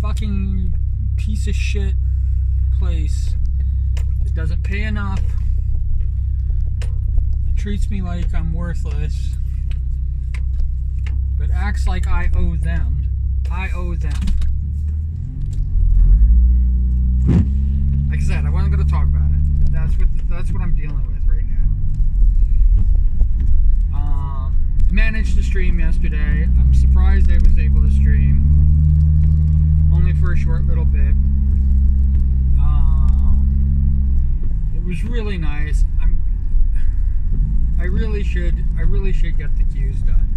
fucking piece of shit place. It doesn't pay enough. It treats me like I'm worthless. But acts like I owe them. I owe them. Like I said, I wasn't going to talk about it. That's what I'm dealing with right now. I managed to stream yesterday. I'm surprised I was able to stream. Only for a short little bit. It was really nice. I really should get the queues done.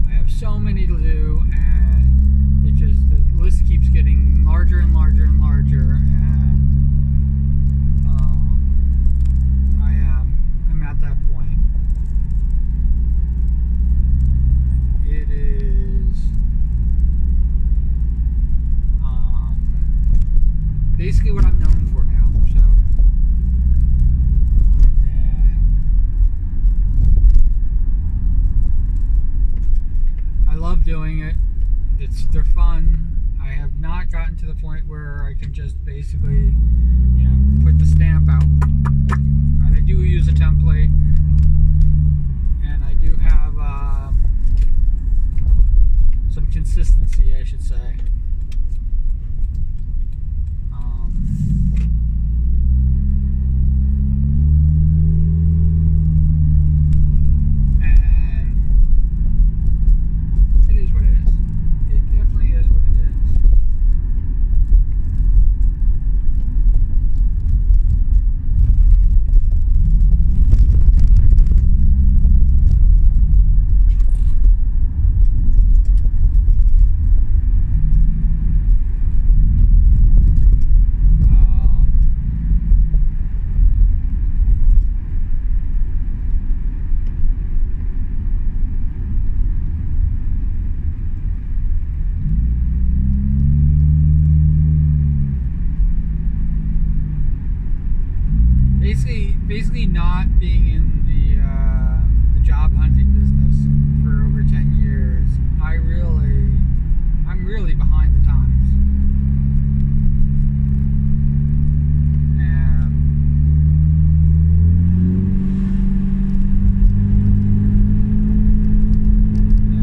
I have so many to do, and the list keeps getting larger and larger and larger, and I'm at that point. It is basically what I'm known for now. So, and I love doing it. They're fun. I have not gotten to the point where I can just basically, put the stamp out. And I do use a template, and I do have some consistency, I should say. Basically not being in the job hunting business for over 10 years, I'm really behind the times. And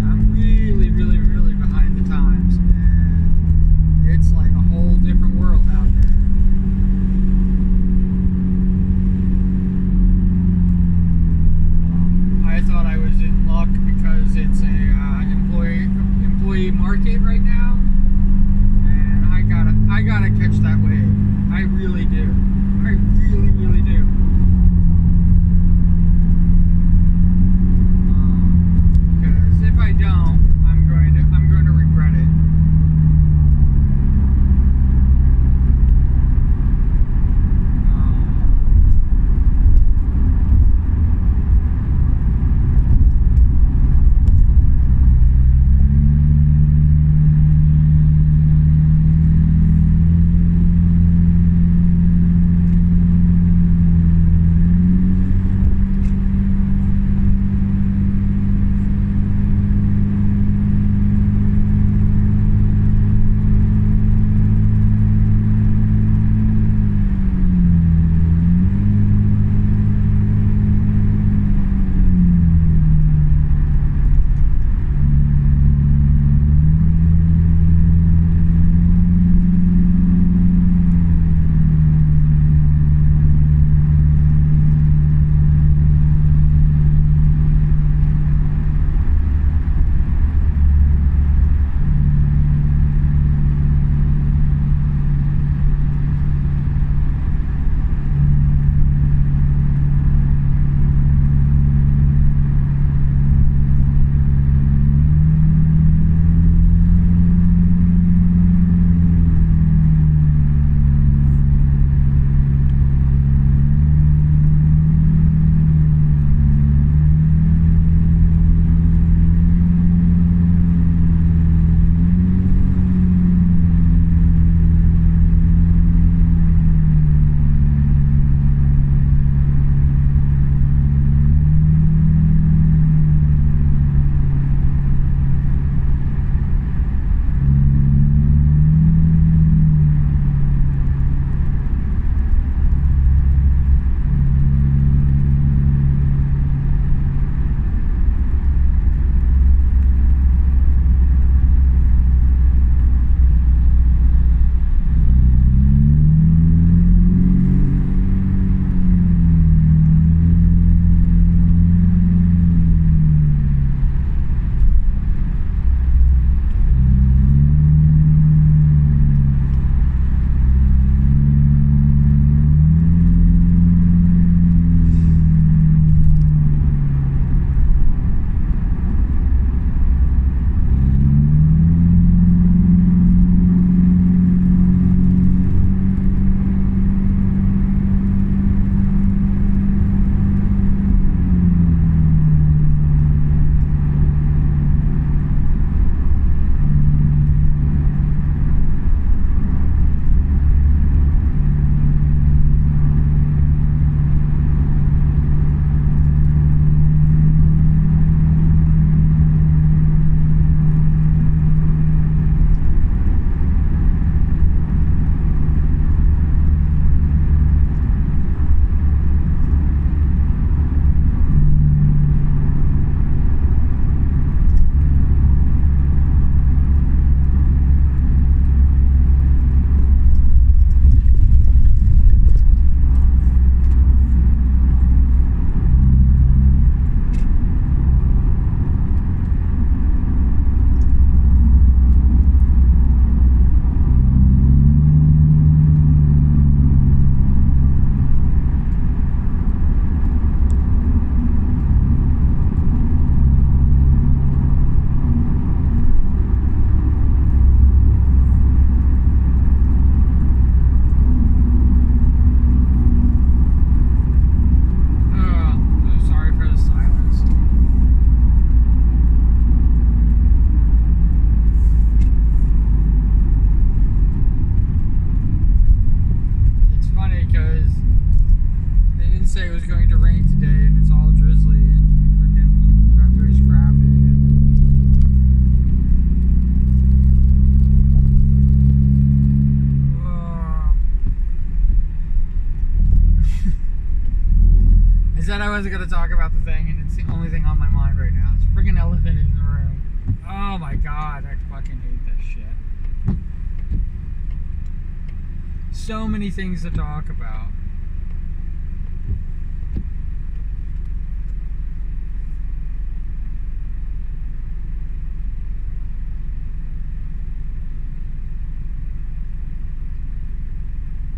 I'm really, really, really behind the times, and it's like a whole different world out there. I thought I was in luck because it's a employee market right now, and I gotta catch that wave. I really do. I really, really do. Because if I don't, I'm going to regret it. said I wasn't going to talk about the thing, and it's the only thing on my mind right now. It's a freaking elephant in the room. Oh my god, I fucking hate this shit. So many things to talk about.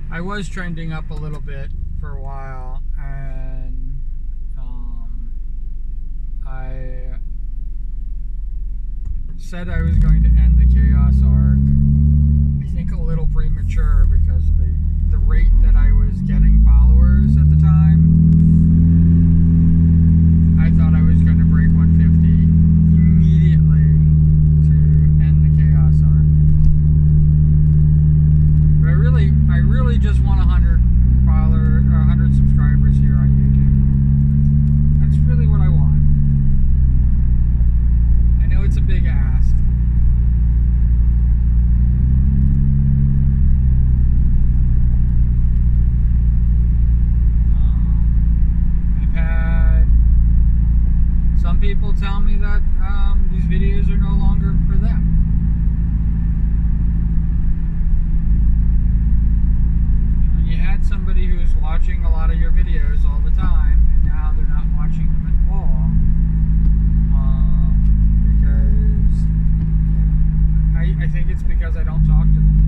I was trending up a little bit for a while, and I said I was going to end the Chaos arc. I think a little premature because of the rate that I was getting followers at the time. I thought I was going to break 150 immediately to end the Chaos arc. But I really just want 100 followers or 100 subscribers here on YouTube. That's really what I want. I know it's a big ask. I've had some people tell me that these videos are no longer for them. You had somebody who's watching a lot of your videos all the time, and now they're not watching them at all, because I think it's because I don't talk to them.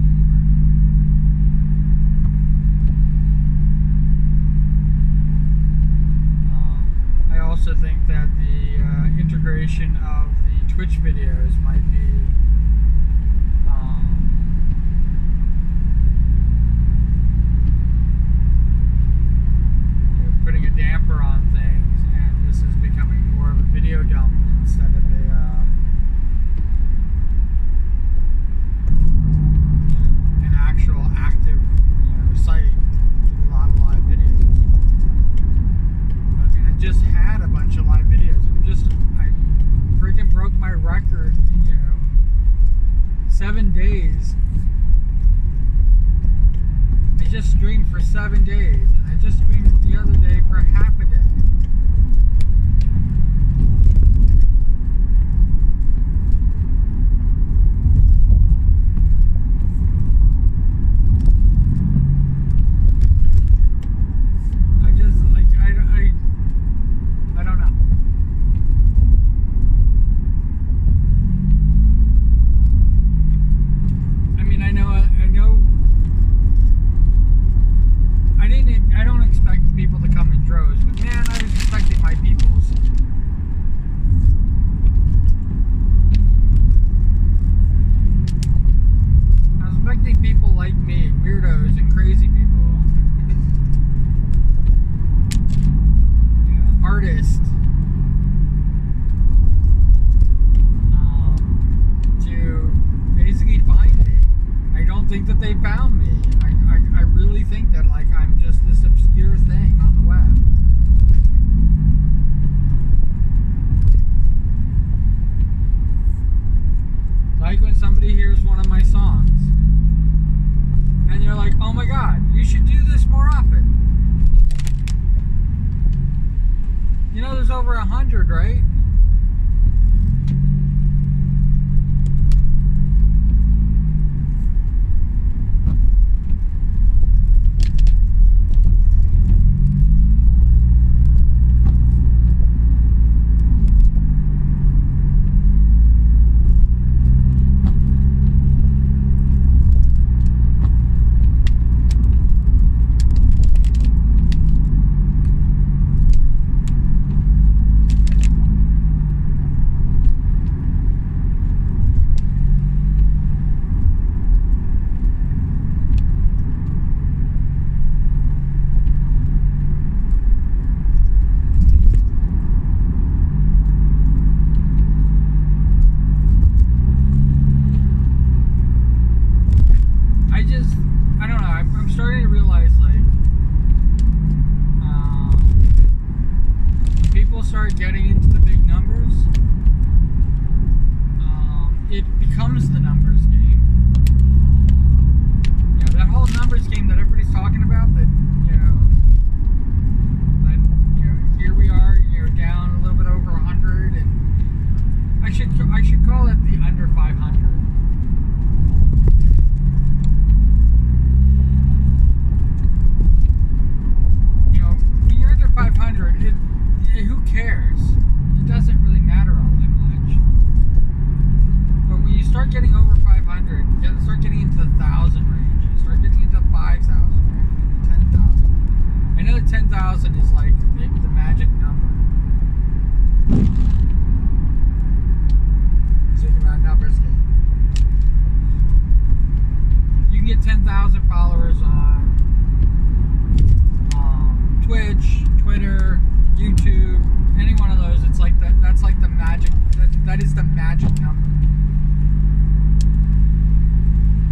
I also think that the integration of the Twitch videos might be putting a damper on things, and this is becoming more of a video dump instead of an actual active site with a lot of live videos. But, I mean, I just had a bunch of live videos. I freaking broke my record, 7 days. I just streamed for 7 days, and I just streamed the other day for half a day. I don't know. I mean, I know. I don't expect people to come in droves, but man, I was expecting my peoples. I was expecting people like me, weirdos and crazy people. Artists. To basically find me. I don't think that they found me. I really think that I'm just this obscure thing on the web. Like when somebody hears one of my songs and they're like, oh my god, you should do this more often. There's over 100, right? start getting into the big numbers, it becomes the numbers game. You know, that whole numbers game that everybody's talking about, that, you know, 10,000 is like the magic number. Speaking about numbers game. You can get 10,000 followers on Twitch, Twitter, YouTube, any one of those. It's like that's like the magic. That is the magic number.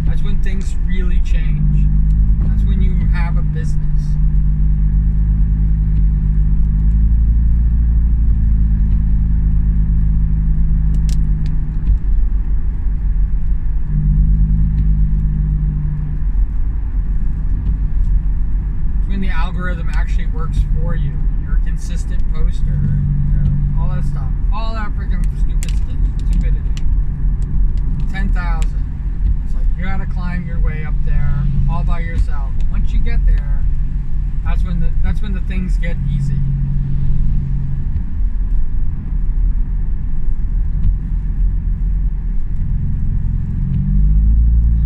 That's when things really change. That's when you have a business. When the algorithm actually works for you. You're a consistent poster. You know, all that stuff. All that freaking stupidity. 10,000. It's like you gotta climb your way up there all by yourself. But once you get there, that's when the things get easy.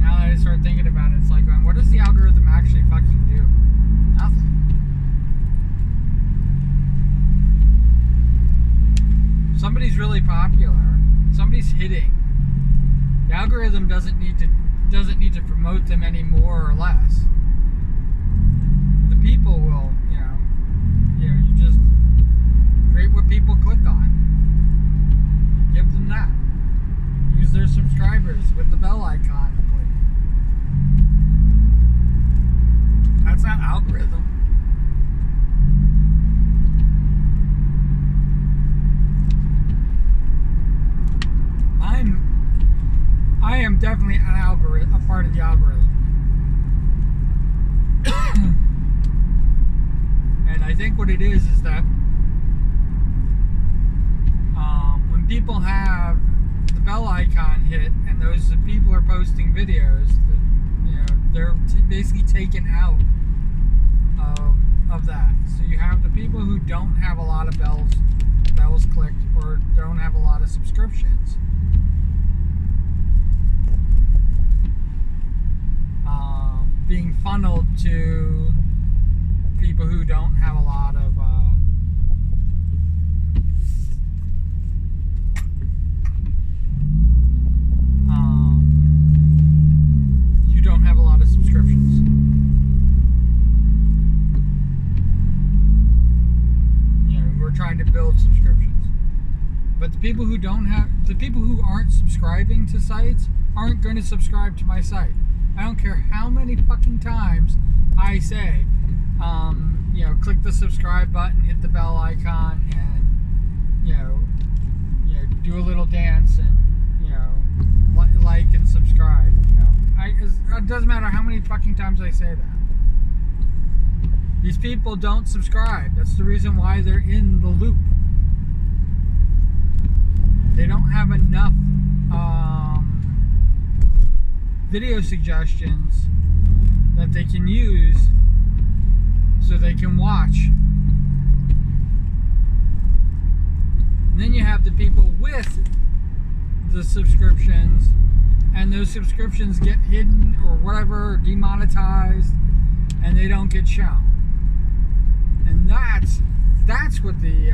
Now that I start thinking about it, it's like, what does the algorithm actually fucking do? Nothing. Somebody's really popular. Somebody's hitting. The algorithm doesn't need to promote them any more or less. The people will, you just create what people click on. Give them that. Use their subscribers with the bell icon. That's not algorithm. I am definitely an algorithm, a part of the algorithm. And I think what it is that when people have the bell icon hit and those people are posting videos, they're basically taken out of that. So you have the people who don't have a lot of bells clicked or don't have a lot of subscriptions. Being funneled to people who don't have a lot of subscriptions. We're trying to build subscriptions, but the people who aren't subscribing to sites aren't going to subscribe to my site. I don't care how many fucking times I say, click the subscribe button, hit the bell icon, and do a little dance and like and subscribe. It doesn't matter how many fucking times I say that. These people don't subscribe. That's the reason why they're in the loop. They don't have enough video suggestions that they can use so they can watch. And then you have the people with the subscriptions, and those subscriptions get hidden or whatever, or demonetized, and they don't get shown. And that's what the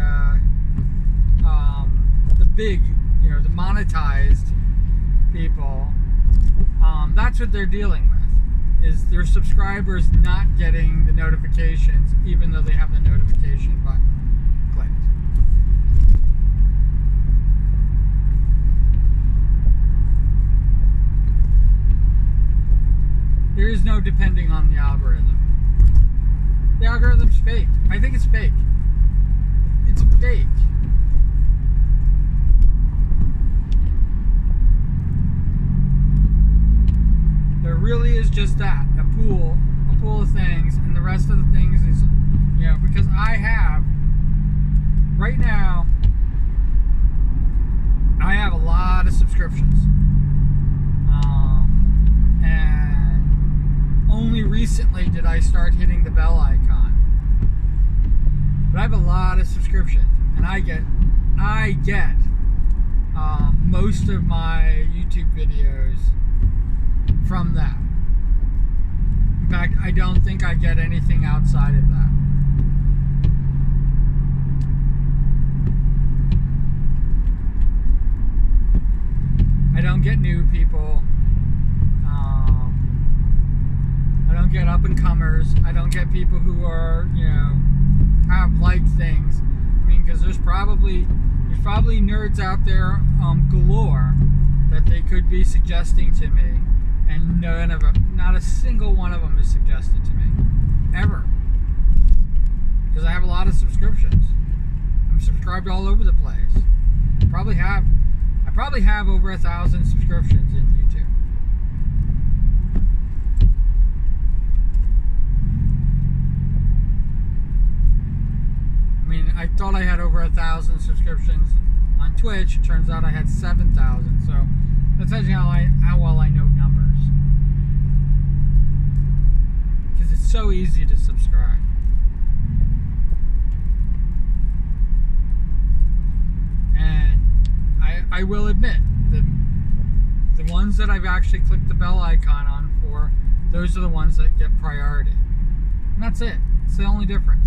big, the monetized people, that's what they're dealing with, is their subscribers not getting the notifications even though they have the notification button clicked. There is no depending on the algorithm. The algorithm's fake. I think it's fake. It's fake. There really is just that, a pool of things, and the rest of the things is, because I have, right now, I have a lot of subscriptions. And only recently did I start hitting the bell icon. But I have a lot of subscriptions, and I get most of my YouTube videos from that. In fact, I don't think I get anything outside of that. don't get new people. I don't get up and comers. I don't get people who are, have liked things. I mean, because there's probably nerds out there galore that they could be suggesting to me, and not a single one of them is suggested to me ever. Because I have a lot of subscriptions. I'm subscribed all over the place. I probably have over 1,000 subscriptions in YouTube. I mean, I thought I had over 1,000 subscriptions on Twitch. It turns out I had 7,000. So that tells you how well I know numbers. Because it's so easy to subscribe. And I will admit, the ones that I've actually clicked the bell icon on for, those are the ones that get priority. And that's it. It's the only difference.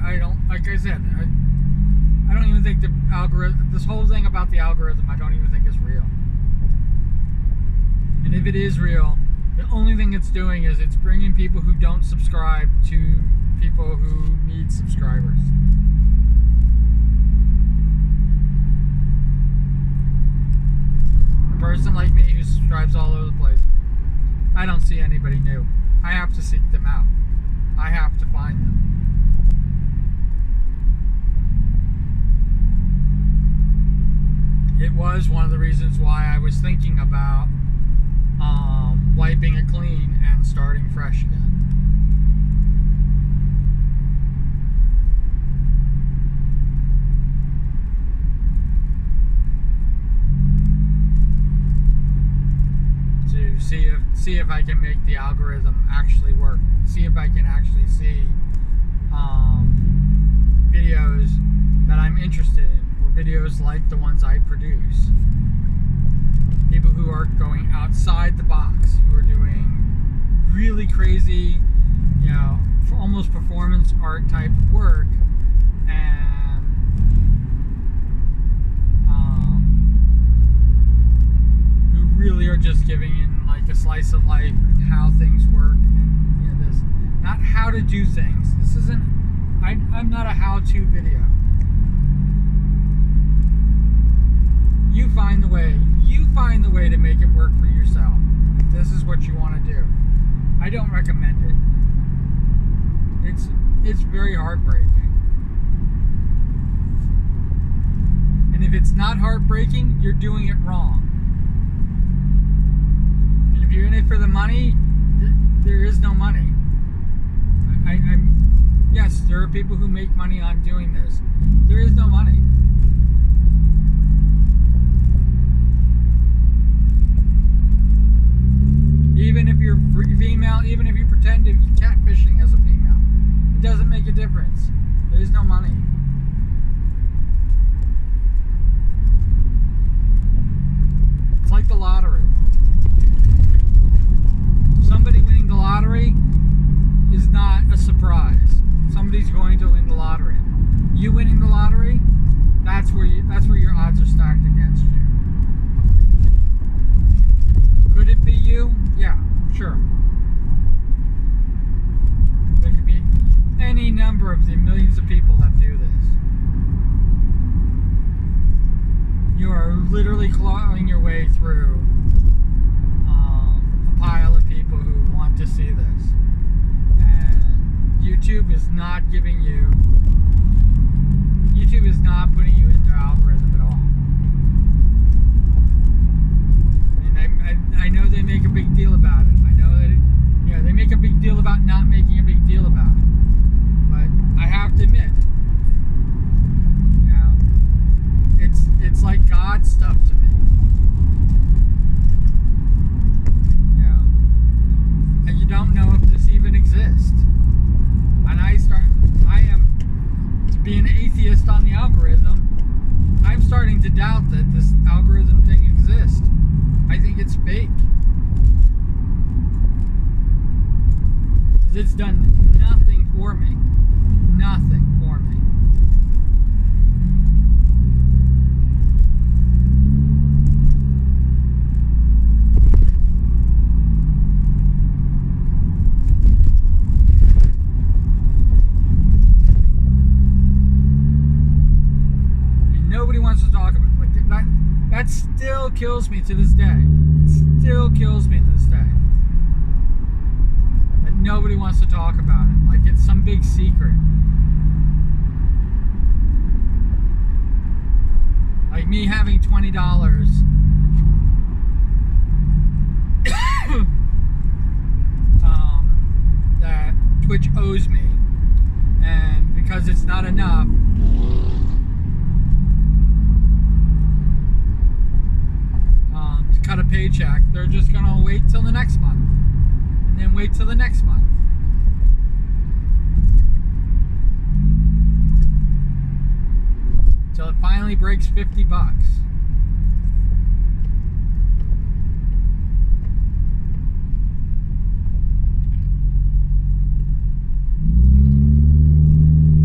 I don't, like I said, I don't even think the algorithm, this whole thing about the algorithm, I don't even think is real. And if it is real, the only thing it's doing is it's bringing people who don't subscribe to people who need subscribers. A person like me who subscribes all over the place, I don't see anybody new. I have to seek them out. I have to find them. It was one of the reasons why I was thinking about wiping it clean and starting fresh again. To see if I can make the algorithm actually work. See if I can actually see videos that I'm interested in. Videos like the ones I produce. People who are going outside the box, who are doing really crazy, almost performance art type work, and who really are just giving in like a slice of life and how things work, and this, not how to do things. This isn't. I'm not a how-to video. You find the way. You find the way to make it work for yourself. If this is what you want to do. I don't recommend it. It's very heartbreaking. And if it's not heartbreaking, you're doing it wrong. And if you're in it for the money, there is no money. Yes, there are people who make money on doing this. There is no money. Even if you're female, even if you pretend to be catfishing as a female, it doesn't make a difference. There is no money. It's like the lottery. Somebody winning the lottery is not a surprise. Somebody's going to win the lottery. You winning the lottery, that's where your odds are stacked against you. Could it be you? Yeah, sure. There could be any number of the millions of people that do this. You are literally clawing your way through a pile of people who want to see this. And YouTube is not giving you, YouTube is not putting you in their algorithm at all. I know they make a big deal about it. I know that they make a big deal about not making a big deal about it. But I have to admit, it's like God stuff to me. And you don't know if this even exists. And to be an atheist on the algorithm, I'm starting to doubt that this algorithm thing exists. it's fake. Because it's done nothing for me. Nothing for me. Nobody wants to talk about that. That still kills me to this day. It still kills me to this day. That nobody wants to talk about it. Like it's some big secret. Like me having $20 that Twitch owes me. And because it's not enough, cut a paycheck, they're just gonna wait till the next month and then wait till the next month till it finally breaks $50.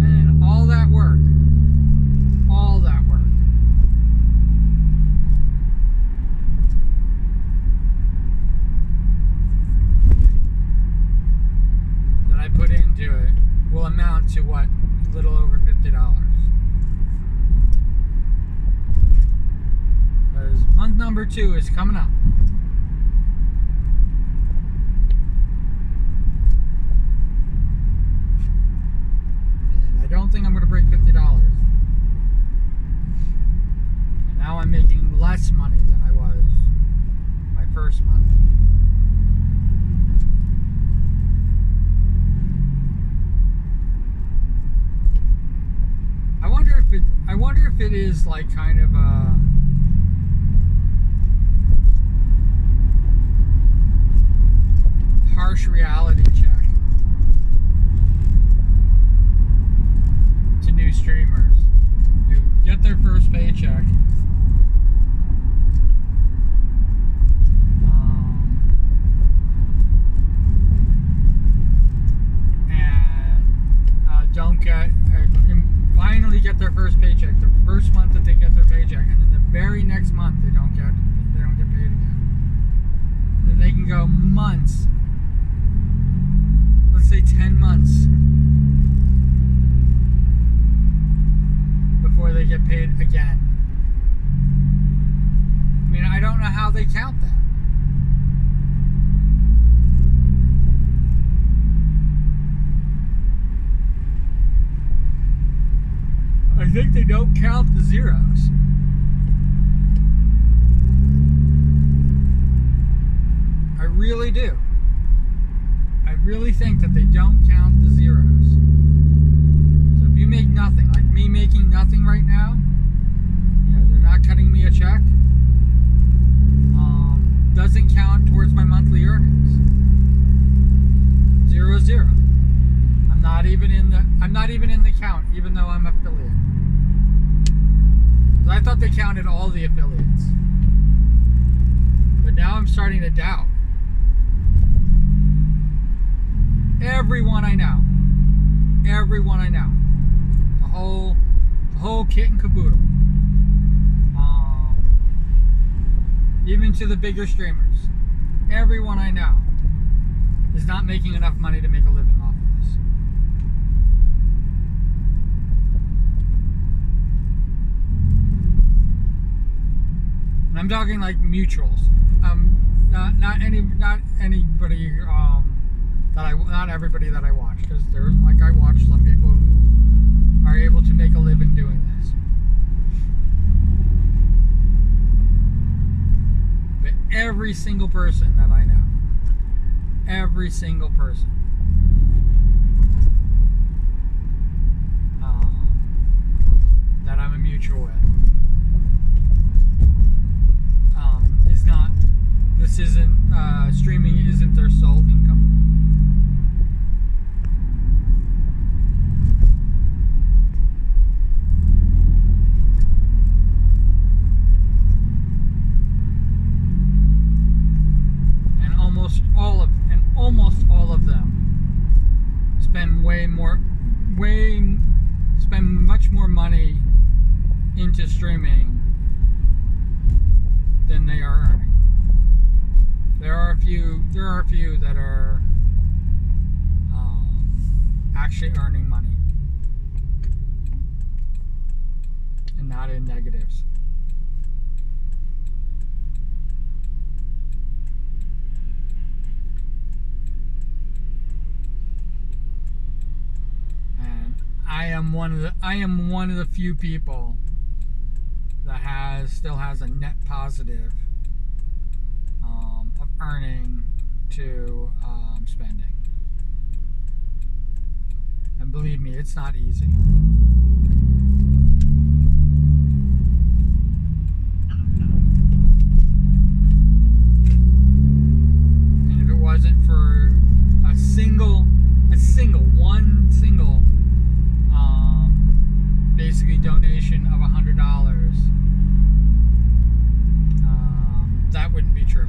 And all that work put into it will amount to what? A little over $50. Because month number 2 is coming up. And I don't think I'm going to break $50. And now I'm making less money than I was my first month. I wonder if it is like kind of a harsh reality check to new streamers who get their first paycheck and don't get finally get their first paycheck, the first month that they get their paycheck, and then the very next month they don't get paid again. And then they can go months, let's say 10 months, before they get paid again. I mean, I don't know how they count that. I think they don't count the zeros. I really do. I really think that they don't count the zeros. So if you make nothing, like me making nothing right now, they're not cutting me a check, doesn't count towards my monthly earnings. 0, 0. I'm not even in the count, even though I'm affiliate. I thought they counted all the affiliates. But now I'm starting to doubt. Everyone I know. The whole kit and caboodle. Even to the bigger streamers. Everyone I know is not making enough money to make a living off of this. And I'm talking like mutuals. Not anybody not everybody that I watch, because there's, like, I watch some people who are able to make a living doing this. But every single person that I know, every single person, that I'm a mutual with, is not. This isn't streaming isn't their sole income. almost all of them spend much more money into streaming than they are earning. There are a few that are actually earning money and not in negatives. And I am one of the few people that still has a net positive of earning to spending. And believe me, it's not easy. And if it wasn't for a single basically donation of $100, that wouldn't be true.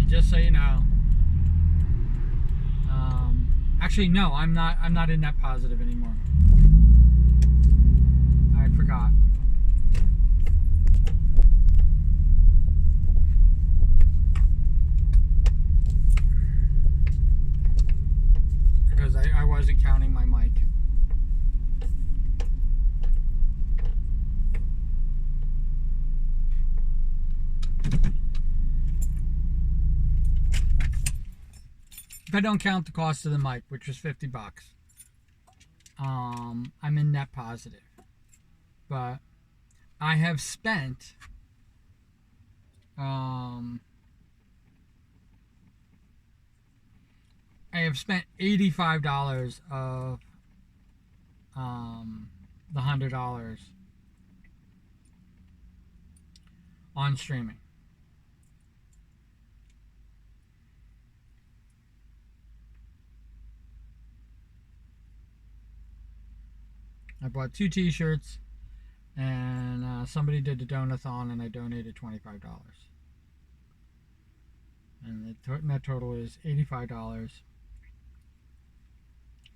Just so you know, actually no, I'm not in net positive anymore. I forgot. Because I wasn't counting my mic. If I don't count the cost of the mic, which was $50, I'm in net positive. But I have spent $85 of the $100 on streaming. I bought 2 t-shirts, and somebody did a donathon, and I donated $25. And the net total is $85.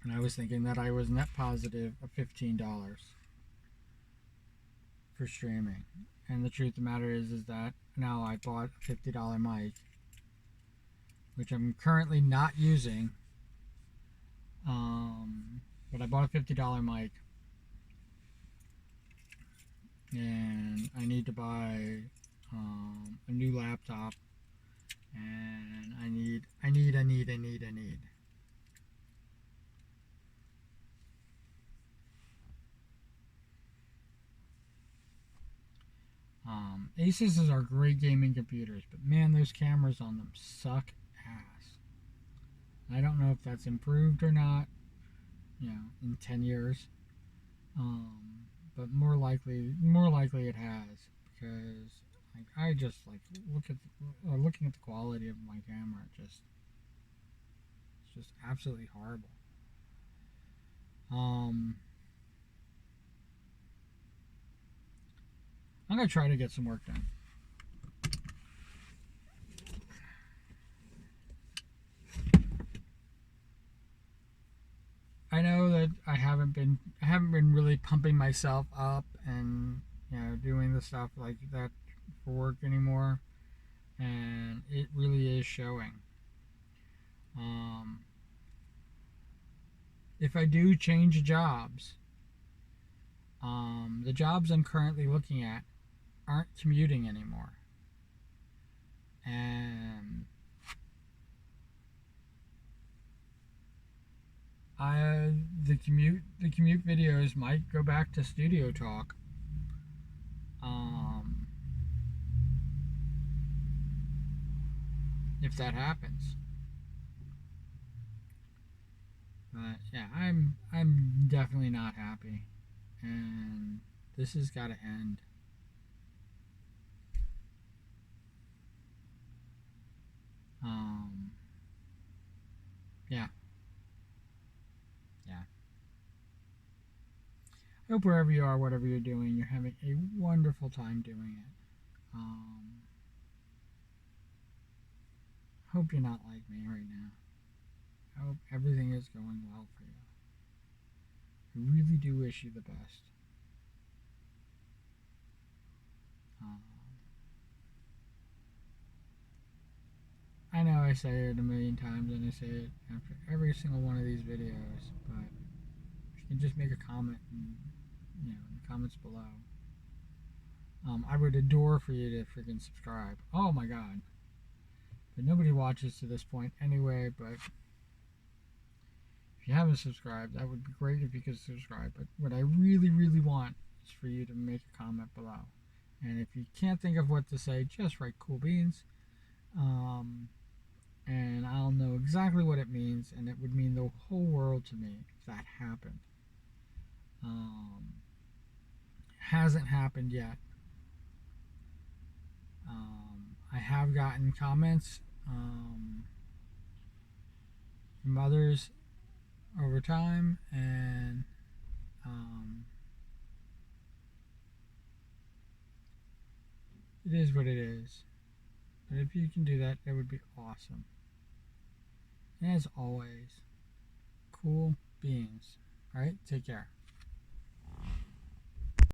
And I was thinking that I was net positive of $15 for streaming. And the truth of the matter is that now I bought a $50 mic, which I'm currently not using. But I bought a $50 mic. And I need to buy a new laptop, and I need. Asus's are great gaming computers, but man, those cameras on them suck ass. I don't know if that's improved or not, in 10 years. But more likely it has, because I just looking at the quality of my camera. It's just absolutely horrible. I'm gonna try to get some work done. I know that I haven't been really pumping myself up and doing the stuff like that for work anymore, and it really is showing. If I do change jobs, the jobs I'm currently looking at aren't commuting anymore, and the commute videos might go back to Studio Talk. If that happens. But yeah, I'm definitely not happy, and this has got to end. Yeah. hope wherever you are, whatever you're doing, you're having a wonderful time doing it. Hope you're not like me right now. I hope everything is going well for you. I really do wish you the best. Um, I know I say it a million times and I say it after every single one of these videos, but you can just make a comment in the comments below. I would adore for you to freaking subscribe. Oh my god. But nobody watches to this point anyway, but if you haven't subscribed, that would be great if you could subscribe. But what I really, really want is for you to make a comment below. And if you can't think of what to say, just write cool beans. And I'll know exactly what it means, and it would mean the whole world to me if that happened. Hasn't happened yet. I have gotten comments from others over time, and it is what it is. But if you can do that, that would be awesome. And as always, cool beans. Alright, take care.